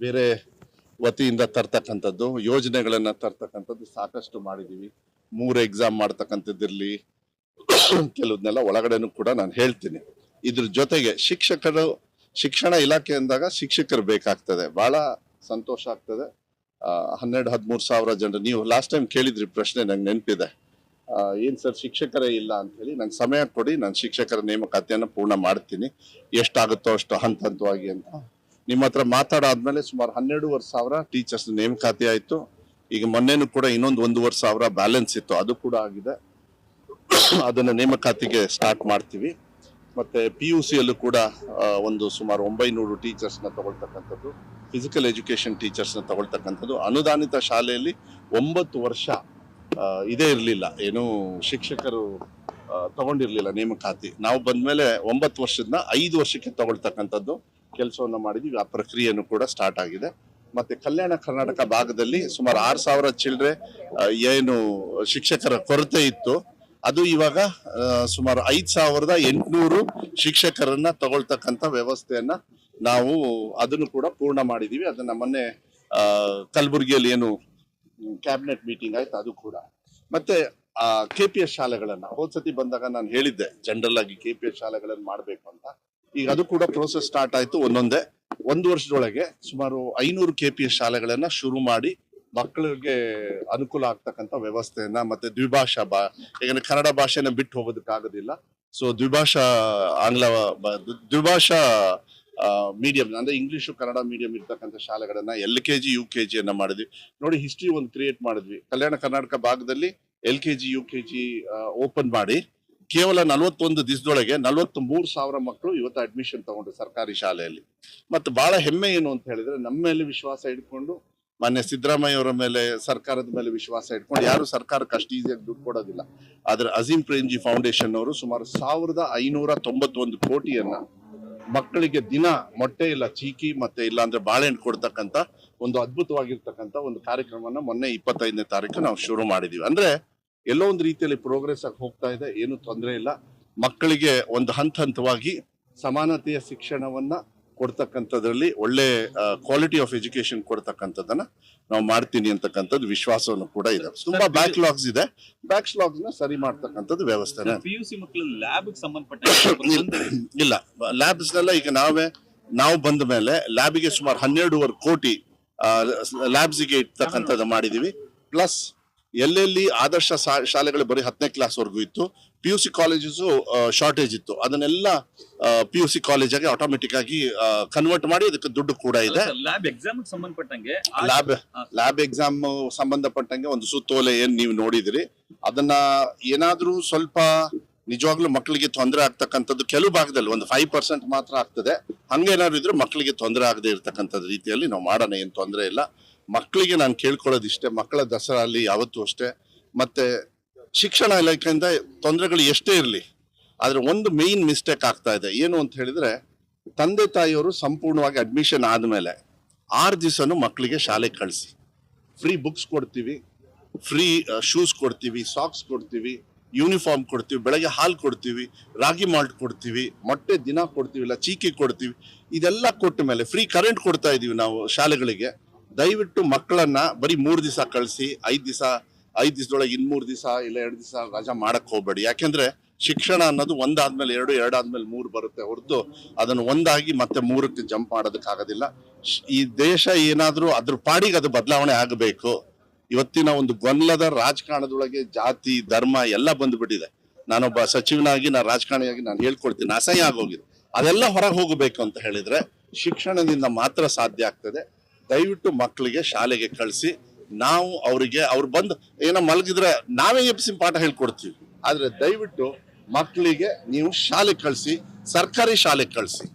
ಬೇರೆ ವತಿಯಿಂದ ತರ್ತಕ್ಕಂಥದ್ದು, ಯೋಜನೆಗಳನ್ನ ತರ್ತಕ್ಕಂಥದ್ದು ಸಾಕಷ್ಟು ಮಾಡಿದೀವಿ. 3 ಎಕ್ಸಾಮ್ ಮಾಡ್ತಕ್ಕಂಥದ್ದಿರ್ಲಿ, ಕೆಲವನ್ನೆಲ್ಲ ಒಳಗಡೆನೂ ಕೂಡ ನಾನು ಹೇಳ್ತೀನಿ. ಇದ್ರ ಜೊತೆಗೆ ಶಿಕ್ಷಣ ಇಲಾಖೆ ಅಂದಾಗ ಶಿಕ್ಷಕರು ಬೇಕಾಗ್ತದೆ. ಬಹಳ ಸಂತೋಷ ಆಗ್ತದೆ. 12-13 ಸಾವಿರ ಜನರು, ನೀವು ಲಾಸ್ಟ್ ಟೈಮ್ ಕೇಳಿದ್ರಿ ಪ್ರಶ್ನೆ, ನಂಗೆ ನೆನಪಿದೆ. ಏನ್ ಸರ್ ಶಿಕ್ಷಕರೇ ಇಲ್ಲ ಅಂತ ಹೇಳಿ. ನಂಗೆ ಸಮಯ ಕೊಡಿ, ನಾನು ಶಿಕ್ಷಕರ ನೇಮಕಾತಿಯನ್ನ ಪೂರ್ಣ ಮಾಡ್ತೀನಿ, ಎಷ್ಟಾಗುತ್ತೋ ಅಷ್ಟು ಹಂತವಾಗಿ ಅಂತ. ನಿಮ್ಮ ಹತ್ರ ಮಾತಾಡಾದ್ಮೇಲೆ ಸುಮಾರು 12,500 ಸಾವಿರ ಟೀಚರ್ಸ್ ನೇಮಕಾತಿ ಆಯ್ತು. ಈಗ ಮೊನ್ನೆನೂ ಕೂಡ ಇನ್ನೊಂದು 1,500 ಸಾವಿರ ಬ್ಯಾಲೆನ್ಸ್ ಇತ್ತು, ಅದು ಕೂಡ ಆಗಿದೆ. ಅದನ್ನ ನೇಮಕಾತಿಗೆ ಸ್ಟಾರ್ಟ್ ಮಾಡ್ತೀವಿ. ಮತ್ತೆ PUC ಯಲ್ಲೂ ಕೂಡ ಒಂದು ಸುಮಾರು 900 ಟೀಚರ್ಸ್ ನ ತಗೊಳ್ತಕ್ಕಂಥದ್ದು, ಫಿಸಿಕಲ್ ಎಜುಕೇಶನ್ ಟೀಚರ್ಸ್ ನ ತಗೊಳ್ತಕ್ಕಂಥದ್ದು. ಅನುದಾನಿತ ಶಾಲೆಯಲ್ಲಿ 9 ವರ್ಷ ಇದೇ ಇರಲಿಲ್ಲ, ಏನು ಶಿಕ್ಷಕರು ತಗೊಂಡಿರ್ಲಿಲ್ಲ ನೇಮಕಾತಿ. ನಾವು ಬಂದ್ಮೇಲೆ 9 ವರ್ಷದ 5 ವರ್ಷಕ್ಕೆ ತಗೊಳ್ತಕ್ಕಂಥದ್ದು ಕೆಲಸವನ್ನ ಮಾಡಿದ್ವಿ. ಆ ಪ್ರಕ್ರಿಯೆಯನ್ನು ಕೂಡ ಸ್ಟಾರ್ಟ್ ಆಗಿದೆ. ಮತ್ತೆ ಕಲ್ಯಾಣ ಕರ್ನಾಟಕ ಭಾಗದಲ್ಲಿ ಸುಮಾರು 6,000 ಚಿಲ್ಡ್ರೆ ಏನು ಶಿಕ್ಷಕರ ಕೊರತೆ ಇತ್ತು, ಅದು ಇವಾಗ ಸುಮಾರು 5,800 ಶಿಕ್ಷಕರನ್ನ ತಗೊಳ್ತಕ್ಕಂಥ ವ್ಯವಸ್ಥೆಯನ್ನ ನಾವು ಅದನ್ನು ಕೂಡ ಪೂರ್ಣ ಮಾಡಿದೀವಿ. ಅದನ್ನ ಮೊನ್ನೆ ಕಲಬುರಗಿಯಲ್ಲಿ ಏನು ಕ್ಯಾಬಿನೆಟ್ ಮೀಟಿಂಗ್ ಆಯ್ತು, ಅದು ಕೂಡ. ಮತ್ತೆ KPS ಶಾಲೆಗಳನ್ನ ಹೋದ್ಸತಿ ಬಂದಾಗ ನಾನು ಹೇಳಿದ್ದೆ, ಜನರಲ್ ಆಗಿ KPS ಶಾಲೆಗಳನ್ನ ಮಾಡ್ಬೇಕು ಅಂತ. ಈಗ ಅದು ಕೂಡ ಪ್ರೋಸೆಸ್ ಸ್ಟಾರ್ಟ್ ಆಯ್ತು. ಒಂದೊಂದೇ 1 ವರ್ಷದೊಳಗೆ ಸುಮಾರು 500 KPS ಶಾಲೆಗಳನ್ನ ಶುರು ಮಾಡಿ ಮಕ್ಕಳಿಗೆ ಅನುಕೂಲ ಆಗ್ತಕ್ಕಂಥ ವ್ಯವಸ್ಥೆಯನ್ನ, ಮತ್ತೆ ದ್ವಿಭಾಷಾ ಯಾಕಂದ್ರೆ ಕನ್ನಡ ಭಾಷೆನ ಬಿಟ್ಟು ಹೋಗೋದಕ್ಕಾಗೋದಿಲ್ಲ. ಸೊ ದ್ವಿಭಾಷಾ ಮೀಡಿಯಂ ಅಂದ್ರೆ ಇಂಗ್ಲಿಷು ಕನ್ನಡ ಮೀಡಿಯಂ ಇರ್ತಕ್ಕಂಥ ಶಾಲೆಗಳನ್ನ LKG UKG ಅನ್ನ ಮಾಡಿದ್ವಿ. ನೋಡಿ, ಹಿಸ್ಟ್ರಿ ಒಂದು ಕ್ರಿಯೇಟ್ ಮಾಡಿದ್ವಿ. ಕಲ್ಯಾಣ ಕರ್ನಾಟಕ ಭಾಗದಲ್ಲಿ LKG UKG ಓಪನ್ ಮಾಡಿ ಕೇವಲ 41 ದಿವಸದೊಳಗೆ 43,000 ಮಕ್ಕಳು ಇವತ್ತು ಅಡ್ಮಿಷನ್ ತಗೊಂಡ್ರು ಸರ್ಕಾರಿ ಶಾಲೆಯಲ್ಲಿ. ಮತ್ತೆ ಬಹಳ ಹೆಮ್ಮೆ ಏನು ಅಂತ ಹೇಳಿದ್ರೆ, ನಮ್ಮ ಮೇಲೆ ವಿಶ್ವಾಸ ಇಟ್ಕೊಂಡು, ಮಾನ್ಯ ಸಿದ್ದರಾಮಯ್ಯ ಅವರ ಮೇಲೆ, ಸರ್ಕಾರದ ಮೇಲೆ ವಿಶ್ವಾಸ ಇಟ್ಕೊಂಡು, ಯಾರು ಸರ್ಕಾರಕ್ಕೆ ಅಷ್ಟು ಈಸಿಯಾಗಿ ದುಡ್ಡು ಕೊಡೋದಿಲ್ಲ. ಆದ್ರೆ ಅಜೀಂ ಪ್ರೇಮ್ಜಿ ಫೌಂಡೇಶನ್ ಅವರು ಸುಮಾರು 1,591 ಕೋಟಿಯನ್ನ ಮಕ್ಕಳಿಗೆ ದಿನ ಮೊಟ್ಟೆ ಇಲ್ಲ ಚೀಕಿ ಮತ್ತೆ ಇಲ್ಲ ಅಂದ್ರೆ ಬಾಳೆಹಣ್ಣು ಕೊಡ್ತಕ್ಕಂತ ಒಂದು ಅದ್ಭುತವಾಗಿರ್ತಕ್ಕಂಥ ಒಂದು ಕಾರ್ಯಕ್ರಮನ ಮೊನ್ನೆ 25ನೇ ತಾರೀಕು ನಾವು ಶುರು ಮಾಡಿದೀವಿ. ಅಂದ್ರೆ ಎಲ್ಲೋ ಒಂದು ರೀತಿಯಲ್ಲಿ ಪ್ರೋಗ್ರೆಸ್ ಆಗಿ ಹೋಗ್ತಾ ಇದೆ, ಏನು ತೊಂದರೆ ಇಲ್ಲ. ಮಕ್ಕಳಿಗೆ ಒಂದು ಹಂತವಾಗಿ ಸಮಾನತೆಯ ಶಿಕ್ಷಣವನ್ನ ಕೊಡ್ತಕ್ಕಂಥದ್ರಲ್ಲಿ ಒಳ್ಳೆ ಕ್ವಾಲಿಟಿ ಆಫ್ ಎಜುಕೇಶನ್ ಕೊಡ್ತಕ್ಕಂಥದ್ದನ್ನ ನಾವು ಮಾಡ್ತೀನಿ ಅಂತಕ್ಕಂಥದ್ದು ವಿಶ್ವಾಸವನ್ನು ಕೂಡ ಇದೆ. ತುಂಬಾ ಬ್ಯಾಕ್ಲಾಗ್ಸ್ ಇದೆ, ಬ್ಯಾಕ್ಲಾಗ್ಸ್ ನ ಸರಿ ಮಾಡ್ತಕ್ಕಂಥದ್ದು ವ್ಯವಸ್ಥೆ. PUC ಮಕ್ಕಳು ಲ್ಯಾಬ್ ಸಂಬಂಧಪಟ್ಟ ಇಲ್ಲ, ಲ್ಯಾಬ್ಸ್ ನೆಲ್ಲ ಈಗ ನಾವು ಬಂದ ಮೇಲೆ ಲ್ಯಾಬಿಗೆ ಸುಮಾರು 12.5 ಕೋಟಿ ಲ್ಯಾಬ್ಸ್ಗೆ ಇರ್ತಕ್ಕಂಥದ್ದು ಮಾಡಿದೀವಿ. ಪ್ಲಸ್ ಎಲ್ಲೆಲ್ಲಿ ಆದರ್ಶ ಶಾಲೆಗಳು ಬರೀ 10ನೇ ಕ್ಲಾಸ್ ವರ್ಗೂ ಇತ್ತು, PUC ಕಾಲೇಜಸ್ ಶಾರ್ಟೇಜ್ ಇತ್ತು, ಅದನ್ನೆಲ್ಲ PUC ಕಾಲೇಜಾಗಿ ಆಟೋಮೆಟಿಕ್ ಆಗಿ ಕನ್ವರ್ಟ್ ಮಾಡಿ ಅದಕ್ಕೆ ದುಡ್ಡು ಕೂಡ ಇದೆ. ಲ್ಯಾಬ್ ಎಕ್ಸಾಮ್ ಸಂಬಂಧಪಟ್ಟಂಗೆ ಲ್ಯಾಬ್ ಎಕ್ಸಾಮ್ ಸಂಬಂಧಪಟ್ಟಂಗೆ ಒಂದು ಸುತ್ತೋಲೆ ಏನ್ ನೀವು ನೋಡಿದ್ರಿ, ಅದನ್ನ ಏನಾದ್ರೂ ಸ್ವಲ್ಪ ನಿಜವಾಗ್ಲೂ ಮಕ್ಕಳಿಗೆ ತೊಂದರೆ ಆಗ್ತಕ್ಕಂಥದ್ದು ಕೆಲವು ಭಾಗದಲ್ಲಿ ಒಂದು 5% ಮಾತ್ರ ಆಗ್ತದೆ. ಹಂಗೇನಾದ್ರು ಇದ್ರೆ ಮಕ್ಕಳಿಗೆ ತೊಂದರೆ ಆಗದೆ ಇರ್ತಕ್ಕಂಥದ್ದು ರೀತಿಯಲ್ಲಿ ನಾವು ಮಾಡೋಣ, ಏನ್ ತೊಂದರೆ ಇಲ್ಲ. ಮಕ್ಕಳಿಗೆ ನಾನು ಕೇಳ್ಕೊಳ್ಳೋದಿಷ್ಟೇ, ಮಕ್ಕಳ ದಸರಾ ಅಲ್ಲಿ ಯಾವತ್ತೂ ಅಷ್ಟೇ. ಮತ್ತೆ ಶಿಕ್ಷಣ ಇಲಾಖೆಯಿಂದ ತೊಂದರೆಗಳು ಎಷ್ಟೇ ಇರಲಿ, ಆದ್ರೆ ಒಂದು ಮೇನ್ ಮಿಸ್ಟೇಕ್ ಆಗ್ತಾ ಇದೆ. ಏನು ಅಂತ ಹೇಳಿದ್ರೆ, ತಂದೆ ತಾಯಿಯವರು ಸಂಪೂರ್ಣವಾಗಿ ಅಡ್ಮಿಷನ್ ಆದ್ಮೇಲೆ 6 ದಿವಸನು ಮಕ್ಕಳಿಗೆ ಶಾಲೆಗೆ ಕಳಿಸಿ, ಫ್ರೀ ಬುಕ್ಸ್ ಕೊಡ್ತೀವಿ, ಫ್ರೀ ಶೂಸ್ ಕೊಡ್ತೀವಿ, ಸಾಕ್ಸ್ ಕೊಡ್ತೀವಿ, ಯೂನಿಫಾರ್ಮ್ ಕೊಡ್ತೀವಿ, ಬೆಳಗ್ಗೆ ಹಾಲು ಕೊಡ್ತೀವಿ, ರಾಗಿ ಮಾಲ್ಟ್ ಕೊಡ್ತೀವಿ, ಮೊಟ್ಟೆ ದಿನ ಕೊಡ್ತೀವಿ, ಇಲ್ಲ ಚೀಕಿ ಕೊಡ್ತೀವಿ. ಇದೆಲ್ಲ ಕೊಟ್ಟ ಮೇಲೆ ಫ್ರೀ ಕರೆಂಟ್ ಕೊಡ್ತಾ ಇದೀವಿ ನಾವು ಶಾಲೆಗಳಿಗೆ. ದಯವಿಟ್ಟು ಮಕ್ಕಳನ್ನ ಬರೀ 3 ದಿವಸ ಕಳಿಸಿ 5 ದಿವಸದೊಳಗೆ 3 ದಿವಸ ಇಲ್ಲ 2 ದಿವಸ ರಜಾ ಮಾಡಕ್ ಹೋಗ್ಬೇಡಿ. ಯಾಕೆಂದ್ರೆ ಶಿಕ್ಷಣ ಅನ್ನೋದು ಒಂದಾದ್ಮೇಲೆ 2, 2 ಆದ್ಮೇಲೆ 3 ಬರುತ್ತೆ ಹೊರತು ಅದನ್ನು ಒಂದಾಗಿ ಮತ್ತೆ 3ಕ್ಕೆ ಜಂಪ್ ಮಾಡೋದಕ್ಕಾಗೋದಿಲ್ಲ. ಈ ದೇಶ ಏನಾದ್ರೂ ಅದ್ರ ಪಾಡಿಗೆ ಅದು ಬದಲಾವಣೆ ಆಗಬೇಕು. ಇವತ್ತಿನ ಒಂದು ಗೊಂದಲದ ರಾಜಕಾರಣದೊಳಗೆ ಜಾತಿ ಧರ್ಮ ಎಲ್ಲ ಬಂದ್ಬಿಟ್ಟಿದೆ. ನಾನೊಬ್ಬ ಸಚಿವನಾಗಿ, ರಾಜಕಾರಣಿಯಾಗಿ ನಾನು ಹೇಳ್ಕೊಳ್ತೀನಿ, ಅಸಹ್ಯ ಆಗೋಗಿದೆ. ಅದೆಲ್ಲ ಹೊರಗೆ ಹೋಗಬೇಕು ಅಂತ ಹೇಳಿದ್ರೆ ಶಿಕ್ಷಣದಿಂದ ಮಾತ್ರ ಸಾಧ್ಯ ಆಗ್ತದೆ. ದಯವಿಟ್ಟು ಮಕ್ಕಳಿಗೆ ಶಾಲೆಗೆ ಕಳಿಸಿ. ನಾವು ಅವ್ರು ಬಂದು ಏನೋ ಮಲಗಿದ್ರೆ ನಾವೇ ಎಬ್ಸಿ ಪಾಠ ಹೇಳ್ಕೊಡ್ತೀವಿ. ಆದ್ರೆ ದಯವಿಟ್ಟು ಮಕ್ಕಳಿಗೆ ನೀವು ಶಾಲೆ ಕಳಿಸಿ, ಸರ್ಕಾರಿ ಶಾಲೆ ಕಳಿಸಿ.